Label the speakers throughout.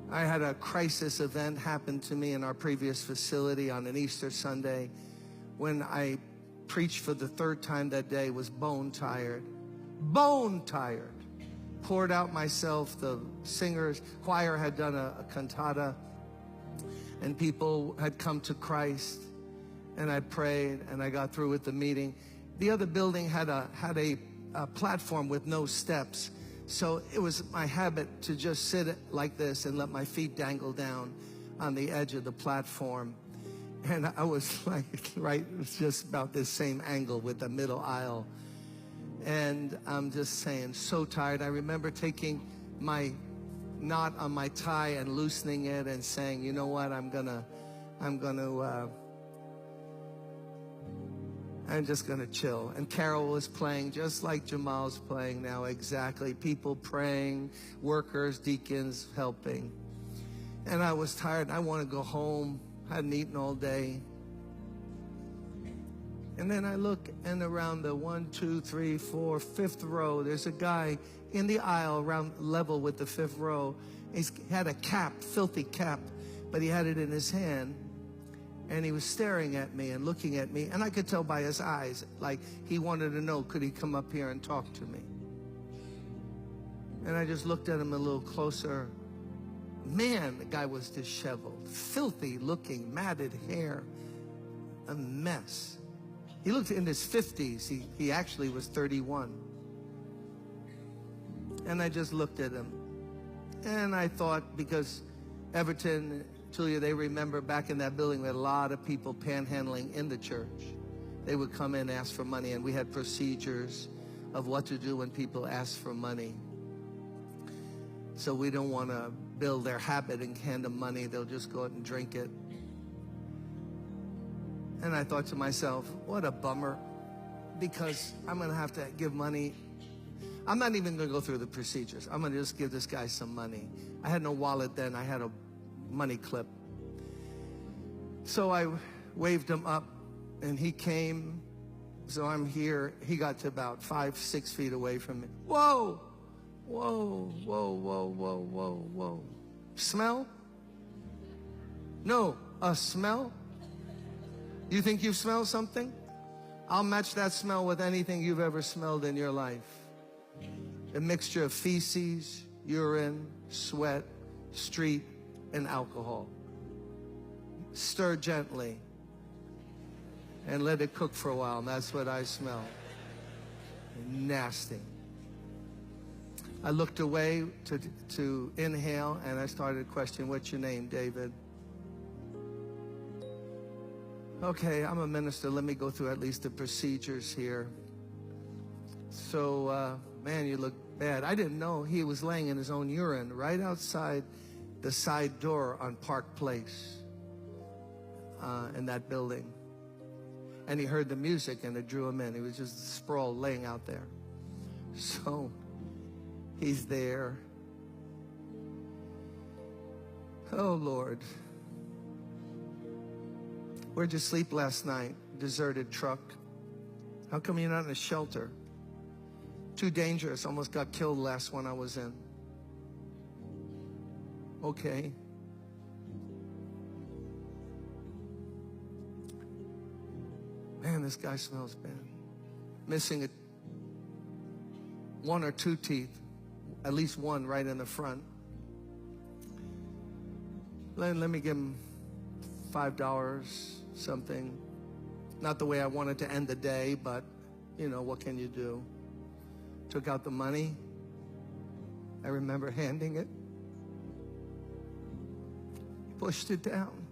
Speaker 1: I had a crisis event happen to me in our previous facility on an Easter Sunday. When I preached for the third time that day, was bone tired. Bone tired. Poured out myself. The singers, choir had done a cantata, and people had come to Christ. And I prayed, and I got through with the meeting. The other building had a platform with no steps. So it was my habit to just sit like this and let my feet dangle down on the edge of the platform. And I was like, right, it was just about this same angle with the middle aisle. And I'm just saying, so tired. I remember taking my knot on my tie and loosening it and saying, you know what, I'm just gonna chill. And Carol was playing just like Jamal's playing now, exactly. People praying, workers, deacons helping. And I was tired. I want to go home. Hadn't eaten all day. And then I look, and around the 1, 2, 3, 4, 5th row, there's a guy in the aisle around level with the 5th row. He had a cap, filthy cap, but he had it in his hand. And he was staring at me and looking at me. And I could tell by his eyes, like he wanted to know, could he come up here and talk to me? And I just looked at him a little closer. Man, the guy was disheveled, filthy looking, matted hair, a mess. He looked in his 50s. He actually was 31. And I just looked at him. And I thought, because Everton, Tulia, they remember back in that building, we had a lot of people panhandling in the church. They would come in and ask for money, and we had procedures of what to do when people ask for money. So we don't want to build their habit and hand them money. They'll just go out and drink it. And I thought to myself, what a bummer, because I'm going to have to give money. I'm not even going to go through the procedures. I'm going to just give this guy some money. I had no wallet then. I had a money clip. So I waved him up, and he came. So I'm here. He got to about 5, 6 feet away from me. Whoa, whoa, whoa, whoa, whoa, whoa, whoa. Smell? No, a smell? You think you've smelled something? I'll match that smell with anything you've ever smelled in your life. A mixture of feces, urine, sweat, street, and alcohol. Stir gently and let it cook for a while, and that's what I smell. Nasty. I looked away to inhale, and I started questioning, what's your name, David? Okay, I'm a minister. Let me go through at least the procedures here. So, man, you look bad. I didn't know he was laying in his own urine right outside the side door on Park Place in that building. And he heard the music, and it drew him in. He was just sprawled, laying out there. So he's there. Oh, Lord. Where'd you sleep last night? Deserted truck. How come you're not in a shelter? Too dangerous. Almost got killed the last one I was in. Okay. Man, this guy smells bad. Missing 1 or 2 teeth. At least one right in the front. Let me give him $5, something. Not the way I wanted to end the day, but, you know, what can you do? Took out the money. I remember handing it. Pushed it down.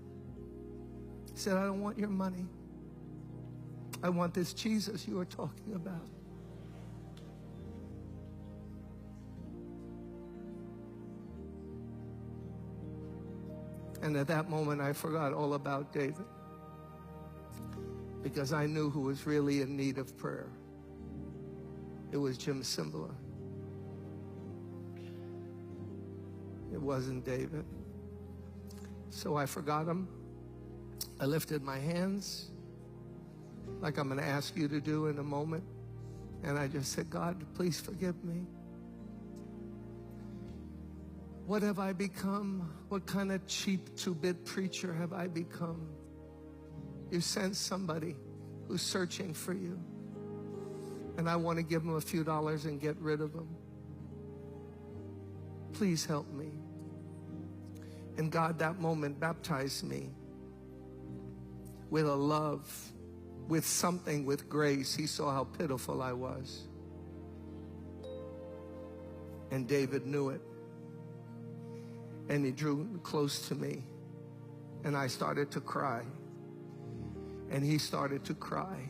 Speaker 1: He said, I don't want your money. I want this Jesus you were talking about. And at that moment, I forgot all about David, because I knew who was really in need of prayer. It was Jim Cymbala. It wasn't David. So I forgot him. I lifted my hands, like I'm going to ask you to do in a moment. And I just said, God, please forgive me. What have I become? What kind of cheap two-bit preacher have I become? You sent somebody who's searching for you, and I want to give them a few dollars and get rid of them. Please help me. And God, that moment, baptized me with a love, with something, with grace. He saw how pitiful I was. And David knew it. And he drew close to me. And I started to cry. And he started to cry.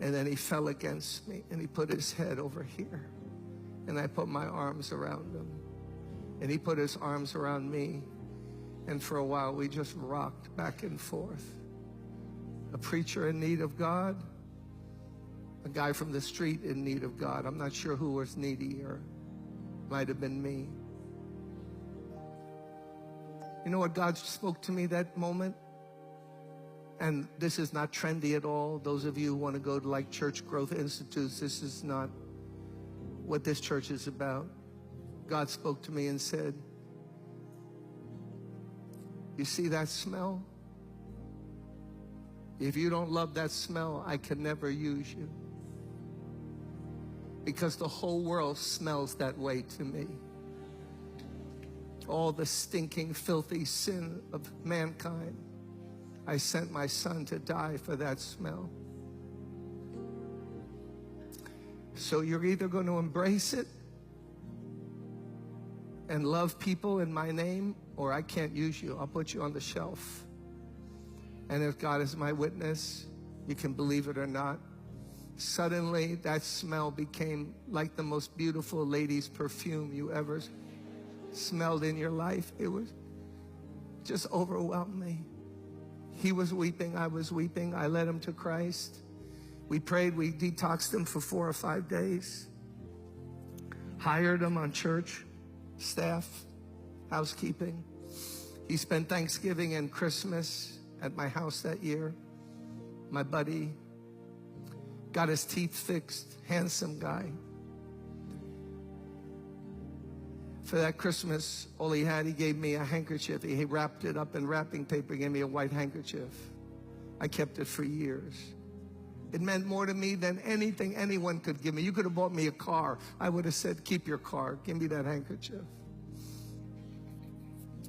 Speaker 1: And then he fell against me. And he put his head over here. And I put my arms around him. And he put his arms around me. And for a while, we just rocked back and forth. A preacher in need of God. A guy from the street in need of God. I'm not sure who was needier. Might have been me. You know what God spoke to me that moment? And this is not trendy at all. Those of you who want to go to like church growth institutes, this is not what this church is about. God spoke to me and said, you see that smell? If you don't love that smell, I can never use you. Because the whole world smells that way to me. All the stinking, filthy sin of mankind. I sent my son to die for that smell. So you're either going to embrace it and love people in my name, or I can't use you. I'll put you on the shelf. And if God is my witness, you can believe it or not, suddenly that smell became like the most beautiful lady's perfume you ever smelled in your life. It was just overwhelmed me. He was weeping, I was weeping. I led him to Christ. We prayed, we detoxed him for 4 or 5 days. Hired him on church staff, housekeeping. He spent Thanksgiving and Christmas at my house that year. My buddy got his teeth fixed, handsome guy. For that Christmas, all he had, he gave me a handkerchief. He wrapped it up in wrapping paper, gave me a white handkerchief. I kept it for years. It meant more to me than anything anyone could give me. You could have bought me a car. I would have said, keep your car. Give me that handkerchief.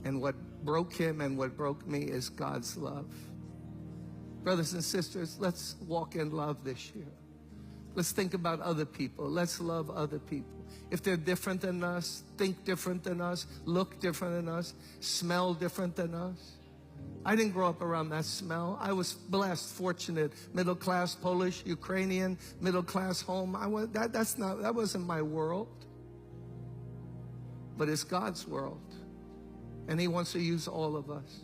Speaker 1: And what broke him and what broke me is God's love. Brothers and sisters, let's walk in love this year. Let's think about other people. Let's love other people. If they're different than us, think different than us, look different than us, smell different than us. I didn't grow up around that smell. I was blessed, fortunate, middle class, Polish, Ukrainian, middle class home. That wasn't my world. But it's God's world. And he wants to use all of us.